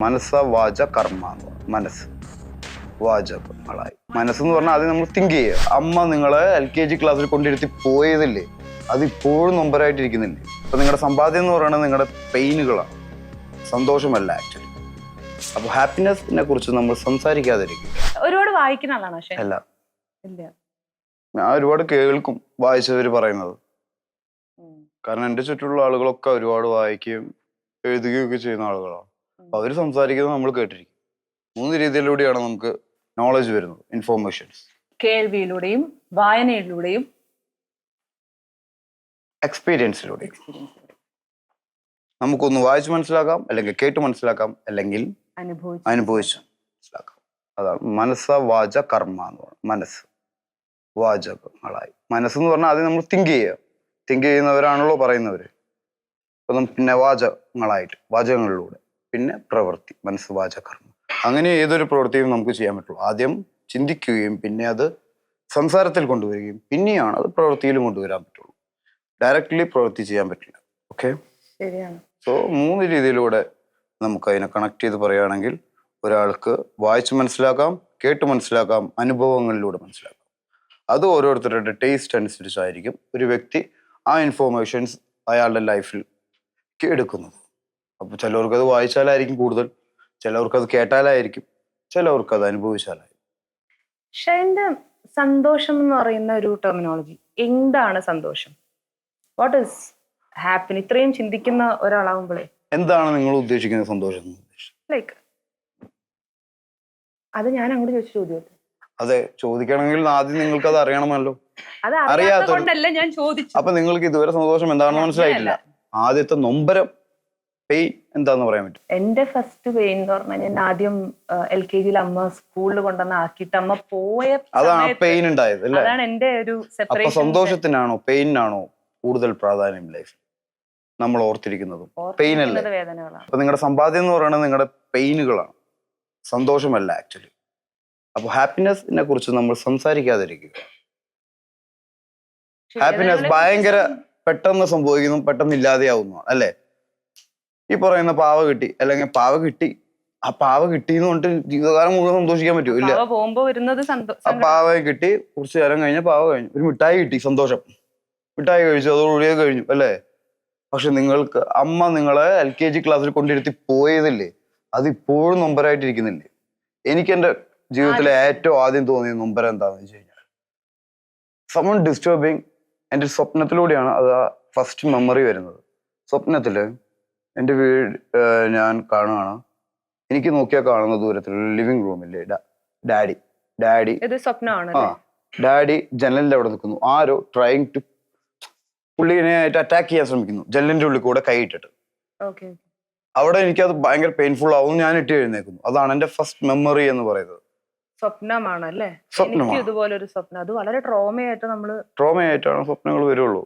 മനസ്സ വാച കർമ്മ എന്ന് പറയും. മനസ്സ് വാചകങ്ങളായി. മനസ്സെന്ന് പറഞ്ഞാൽ ആദ്യം നമ്മൾ തിങ്ക് ചെയ്യുക. അമ്മ നിങ്ങളെ LKG ക്ലാസ്സിൽ കൊണ്ടിരുത്തി പോയതില്ലേ, അത് ഇപ്പോഴും നൊമ്പരായിട്ടിരിക്കുന്നില്ലേ. അപ്പൊ നിങ്ങളുടെ സമ്പാദ്യം എന്ന് പറയുന്നത് നിങ്ങളുടെ പെയിനുകളാണ്, സന്തോഷമല്ല ആക്ച്വലി. അപ്പൊ ഹാപ്പിനെസിനെ കുറിച്ച് നമ്മൾ സംസാരിക്കാതിരിക്കും. ഒരുപാട് വായിക്കുന്ന ആളാണ്. അല്ല, ഞാൻ ഒരുപാട് കേൾക്കും വായിച്ചവര് പറയുന്നത്. കാരണം എന്റെ ചുറ്റുമുള്ള ആളുകളൊക്കെ ഒരുപാട് വായിക്കുകയും എഴുതുകയും ഒക്കെ ചെയ്യുന്ന ആളുകളാണ്. അപ്പൊ അവര് സംസാരിക്കുന്നത് നമ്മൾ കേട്ടിരിക്കും. 3 രീതിയിലൂടെയാണ് നമുക്ക് നോളജ് വരുന്നത്, ഇൻഫോർമേഷൻസ്. കേൾവിയിലൂടെയും വായനയിലൂടെയും എക്സ്പീരിയൻസിലൂടെയും. നമുക്കൊന്ന് വായിച്ച് മനസ്സിലാക്കാം, അല്ലെങ്കിൽ കേട്ട് മനസ്സിലാക്കാം, അല്ലെങ്കിൽ അനുഭവിച്ച് മനസ്സിലാക്കാം. അതാണ് മനസ്സ വാച കർമ്മ എന്ന് പറയുന്നത്. മനസ്സ് വാചകങ്ങളായി. മനസ്സെന്ന് പറഞ്ഞാൽ ആദ്യം നമ്മൾ തിങ്ക് ചെയ്യുക. തിങ്ക് ചെയ്യുന്നവരാണല്ലോ പറയുന്നവര്. അപ്പൊ പിന്നെ വാചകങ്ങളായിട്ട്, വാചകങ്ങളിലൂടെ, പിന്നെ പ്രവൃത്തി, മനസ്സ് വാച കർമ്മം. അങ്ങനെ ഏതൊരു പ്രവൃത്തിയും നമുക്ക് ചെയ്യാൻ പറ്റുള്ളൂ. ആദ്യം ചിന്തിക്കുകയും പിന്നെ അത് സംസാരത്തിൽ കൊണ്ടുവരികയും പിന്നെയാണ് അത് പ്രവൃത്തിയിലും കൊണ്ടുവരാൻ പറ്റുള്ളൂ. ഡയറക്റ്റ്ലി പ്രവൃത്തി ചെയ്യാൻ പറ്റില്ല. ഓക്കെ, സോ 3 രീതിയിലൂടെ നമുക്ക് അതിനെ കണക്ട് ചെയ്ത് പറയുകയാണെങ്കിൽ ഒരാൾക്ക് വായിച്ച് മനസ്സിലാക്കാം, കേട്ട് മനസ്സിലാക്കാം, അനുഭവങ്ങളിലൂടെ മനസ്സിലാക്കാം. അത് ഓരോരുത്തരുടെ ടേസ്റ്റ് അനുസരിച്ചായിരിക്കും ഒരു വ്യക്തി ആ ഇൻഫോർമേഷൻസ് അയാളുടെ ലൈഫിൽ എടുക്കുന്നത്. അപ്പൊ ചിലവർക്ക് അത് വായിച്ചാലായിരിക്കും കൂടുതൽ, ചിലവർക്ക് അത് കേട്ടാലായിരിക്കും, ചിലവർക്ക് അത് അനുഭവിച്ചാലായിരിക്കും. സന്തോഷം എന്ന് പറയുന്ന ഒരു ടെർമിനോളജി, എന്താണ് സന്തോഷം? What is happy? ഇത്രയും ചിന്തിക്കുന്ന ഒരാളാവുമ്പോഴേ എന്താണ് നിങ്ങൾ ഉദ്ദേശിക്കുന്നത് സന്തോഷം? ലൈക്ക് അത് ഞാൻ അങ്ങോട്ട് ചോദിച്ച ചോദ്യം. അതെ, ചോദിക്കണമെങ്കിൽ ആദ്യം നിങ്ങൾക്ക് അത് അറിയണമല്ലോ. അറിയാത്തതുകൊണ്ടല്ല ഞാൻ ചോദിച്ചു. അപ്പൊ നിങ്ങൾക്ക് ഇതുവരെ സന്തോഷം എന്താണെന്ന് മനസ്സിലായിട്ടില്ല. ആദ്യത്തെ നൊമ്പരം, പെയിൻ എന്താന്ന് പറയാൻ പറ്റും? എന്റെ ഫസ്റ്റ് പെയിൻ എന്ന് പറഞ്ഞാൽ ഞാൻ ആദ്യം LKG അമ്മ സ്കൂളിൽ കൊണ്ടുവന്ന് ആക്കിയിട്ട് അമ്മ പോയ അതാണ് പെയിൻ ഉണ്ടായത് അല്ലേ? അതാണ് എന്റെ ഒരു അപ്പൊ സന്തോഷത്തിനാണോ പെയിനാണോ കൂടുതൽ പ്രാധാന്യം ലൈഫ് നമ്മൾ ഓർത്തിരിക്കുന്നതും? പെയിൻ അല്ലേ? വേദനകളാണ്. അപ്പൊ നിങ്ങളുടെ സമ്പാദ്യം എന്ന് പറയുന്നത് നിങ്ങളുടെ പെയിനുകളാണ്, സന്തോഷമല്ല ആക്ച്വലി. അപ്പൊ ഹാപ്പിനെസിനെ കുറിച്ച് നമ്മൾ സംസാരിക്കാതിരിക്കുക. ഹാപ്പിനെസ് ഭയങ്കര പെട്ടെന്ന് സംഭവിക്കുന്നു, പെട്ടെന്ന് ഇല്ലാതെയാവുന്നു അല്ലേ? ഈ പറയുന്ന പാവ കിട്ടി, അല്ലെങ്കിൽ പാവ കിട്ടി, ആ പാവ കിട്ടിയെന്ന് പറഞ്ഞിട്ട് ജീവിതകാലം മുഴുവൻ സന്തോഷിക്കാൻ പറ്റുമോ? ഇല്ല. ആ പാവയെ കിട്ടി, കുറച്ചു നേരം കഴിഞ്ഞ പാവ കഴിഞ്ഞു. ഒരു മിഠായി കിട്ടി, സന്തോഷം, മിഠായി കഴിച്ചു, അതോടുകൂടിയേ കഴിഞ്ഞു അല്ലേ? പക്ഷെ നിങ്ങൾക്ക് അമ്മ നിങ്ങളെ LKG ക്ലാസ്സിൽ കൊണ്ടിരുത്തി പോയതില്ലേ, അത് ഇപ്പോഴും നൊമ്പരായിട്ടിരിക്കുന്നില്ലേ? എനിക്ക് എന്റെ ജീവിതത്തിലെ ഏറ്റവും ആദ്യം തോന്നിയ നൊമ്പരം എന്താണെന്ന് വെച്ച് കഴിഞ്ഞാൽ സമൺ ഡിസ്റ്റർബിങ്. എൻ്റെ സ്വപ്നത്തിലൂടെയാണ് അത് ആ ഫസ്റ്റ് മെമ്മറി വരുന്നത്. സ്വപ്നത്തില് എൻ്റെ വീട് ഞാൻ കാണുകയാണ്. എനിക്ക് നോക്കിയാൽ കാണുന്ന ദൂരത്തിലുള്ള ലിവിങ് റൂമില്ലേ ഡാഡി ഡാഡി ജനലിന്റെ അവിടെ നിൽക്കുന്നു. ആരോ ട്രൈങ് ടു പുള്ളിനെ അറ്റാക്ക് ചെയ്യാൻ ശ്രമിക്കുന്നു, ജനലിന്റെ ഉള്ളിൽ കൂടെ കൈയിട്ടിട്ട്. അവിടെ എനിക്കത് ഭയങ്കര പെയിൻഫുൾ ആവും. ഞാൻ ഇട്ട് എഴുന്നേക്കുന്നു. അതാണ് എൻ്റെ ഫസ്റ്റ് മെമ്മറി എന്ന് പറയുന്നത്. സ്വപ്നമാണല്ലേ? ഇതുപോലൊരു സ്വപ്നം, അത് വളരെ ട്രോമയായിട്ടാണ് സ്വപ്നങ്ങൾ വരുള്ളൂ.